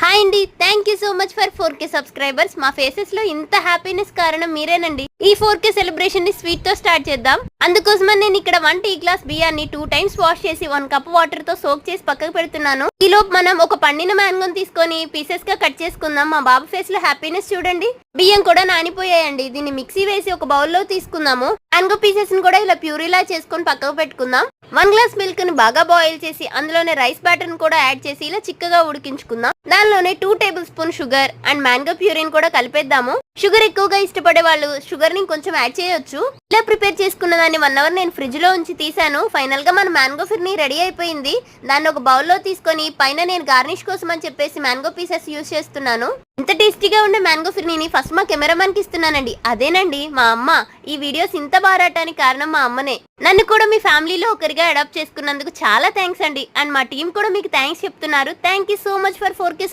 Hi అండి, thank you so much for 4K subscribers. మా faces లో ఇంత హ్యాపీనెస్ కారణం మీరేనండి. ఈ 4K సెలబ్రేషన్ ని స్వీట్ తో స్టార్ట్ చేద్దాం. అందుకోసమని నేను ఇక్కడ 1 టీ గ్లాస్ బియ్యాన్ని 2 టైమ్స్ వాష్ చేసి 1 కప్ వాటర్ తో సోక్ చేసి పక్కకు పెడుతున్నాను. ఈలోపు మనం ఒక పండిన మ్యాంగోని తీసుకొని పీసెస్ గా కట్ చేసుకుందాం. మా బాబు ఫేస్ లో హ్యాపీనెస్ చూడండి. బియ్యం కూడా నానిపోయాయండి. దీన్ని మిక్సీ వేసి ఒక బౌల్లో తీసుకుందాము. మ్యాంగో పీసెస్ ని కూడా ఇలా ప్యూరీలా చేసుకొని పక్కకు పెట్టుకుందాం. 1 గ్లాస్ మిల్క్ ని బాగా బాయిల్ చేసి అందులోనే రైస్ బ్యాటర్ ని కూడా యాడ్ చేసి ఇలా చిక్కగా ఉడికించుకుందాం. దానిలోనే 2 tablespoon sugar and mango ప్యూరీని కూడా కలిపేద్దాము. షుగర్ ఎక్కువగా ఇష్టపడే వాళ్ళు షుగర్ ని కొంచెం యాడ్ చేయొచ్చు. ఇలా ప్రిపేర్ చేసుకున్న దాన్ని 1 అవర్ నేను ఫ్రిడ్జ్ లో ఉంచి తీసాను. ఫైనల్ గా మన మ్యాంగో ఫిర్నీ రెడీ అయిపోయింది. దాన్ని ఒక బౌల్లో తీసుకొని పైన నేను గార్నిష్ కోసం అని చెప్పేసి మ్యాంగో పీసెస్ యూస్ చేస్తున్నాను. ఇంత టేస్టీగా ఉండే మ్యాంగో ఫిర్నీని ఫస్ట్ మా కెమెరామెన్ కి ఇస్తున్నానండి. అదేనండి మా అమ్మ. ఈ వీడియోస్ ఇంత బారాటానికి కారణం మా అమ్మనే. నన్ను కూడా మీ ఫ్యామిలీలో ఒకరిగా అడాప్ట్ చేసుకున్నందుకు చాలా థ్యాంక్స్ అండి. అండ్ మా టీం కూడా మీకు థ్యాంక్స్ చెప్తున్నారు. Thank you so much for 4K